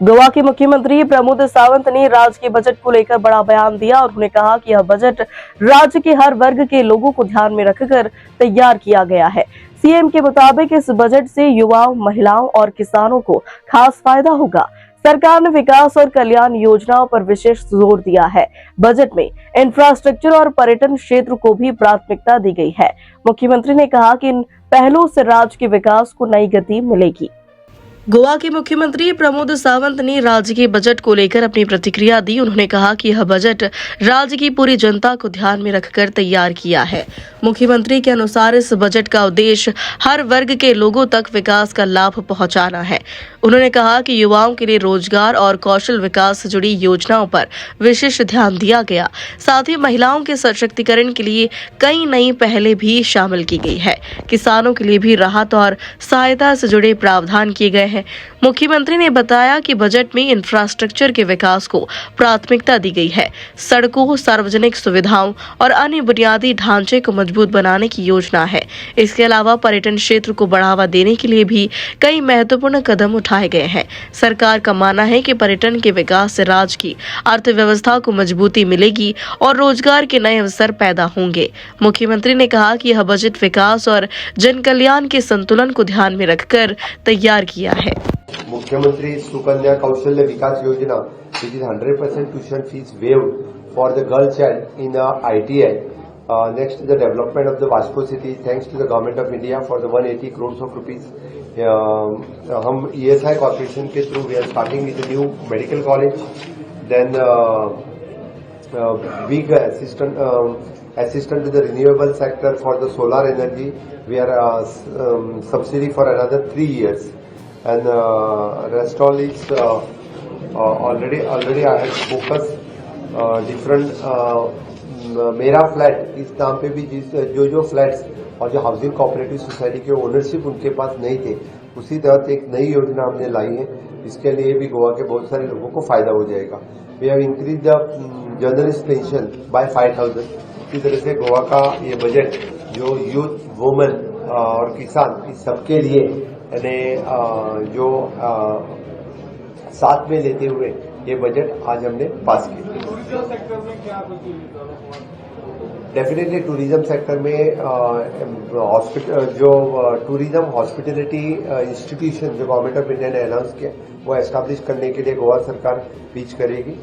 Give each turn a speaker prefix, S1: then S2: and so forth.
S1: गोवा के मुख्यमंत्री प्रमोद सावंत ने राज्य के बजट को लेकर बड़ा बयान दिया और उन्होंने कहा कि यह बजट राज्य के हर वर्ग के लोगों को ध्यान में रखकर तैयार किया गया है। सीएम के मुताबिक इस बजट से युवाओं, महिलाओं और किसानों को खास फायदा होगा। सरकार ने विकास और कल्याण योजनाओं पर विशेष जोर दिया है। बजट में इंफ्रास्ट्रक्चर और पर्यटन क्षेत्र को भी प्राथमिकता दी गई है। मुख्यमंत्री ने कहा कि इन पहलों से राज्य के विकास को नई गति मिलेगी। गोवा के मुख्यमंत्री प्रमोद सावंत ने राज्य के बजट को लेकर अपनी प्रतिक्रिया दी। उन्होंने कहा कि यह बजट राज्य की पूरी जनता को ध्यान में रखकर तैयार किया है। मुख्यमंत्री के अनुसार इस बजट का उद्देश्य हर वर्ग के लोगों तक विकास का लाभ पहुंचाना है। उन्होंने कहा कि युवाओं के लिए रोजगार और कौशल विकास से जुड़ी योजनाओं पर विशेष ध्यान दिया गया। साथ ही महिलाओं के सशक्तिकरण के लिए कई नई पहलें भी शामिल की गई है। किसानों के लिए भी राहत और सहायता से जुड़े प्रावधान किए गए हैं। मुख्यमंत्री ने बताया कि बजट में इंफ्रास्ट्रक्चर के विकास को प्राथमिकता दी गई है। सड़कों, सार्वजनिक सुविधाओं और अन्य बुनियादी ढांचे को मजबूत बनाने की योजना है। इसके अलावा पर्यटन क्षेत्र को बढ़ावा देने के लिए भी कई महत्वपूर्ण कदम उठाए गए हैं। सरकार का मानना है कि पर्यटन के विकास से राज्य की अर्थव्यवस्था को मजबूती मिलेगी और रोजगार के नए अवसर पैदा होंगे। मुख्यमंत्री ने कहा कि यह बजट विकास और जन कल्याण के संतुलन को ध्यान में रखकर तैयार किया है।
S2: मुख्यमंत्री सुकन्या कौशल्य विकास योजना, which is 100% tuition fees waived for the girl child in ITI. Next, the development of the Vasco city, thanks to the government of India for the 180 crores of rupees. हम ESI corporation के through we are starting with a new medical college. Then big assistant to the renewable sector for the solar energy. We are subsidy for another 3 years. And rest all is already I have focused different मेरा flat इस नाम पे भी जो flats और जो housing cooperative society के ownership उनके पास नहीं थे, उसी तहत एक नई योजना हमने लाई है। इसके लिए भी गोवा के बहुत सारे लोगों को फायदा हो जाएगा। We have increase the journalist pension by 5000। इसी तरह से गोवा का ये बजट जो यूथ, वुमेन और किसान इस सबके लिए जो साथ में लेते हुए ये बजट आज हमने पास किया। डेफिनेटली टूरिज्म सेक्टर में जो टूरिज्म हॉस्पिटलिटी इंस्टीट्यूशन जो गवर्नमेंट ऑफ इंडिया ने अनाउंस किया वो एस्टैब्लिश करने के लिए गोवा सरकार पिच करेगी।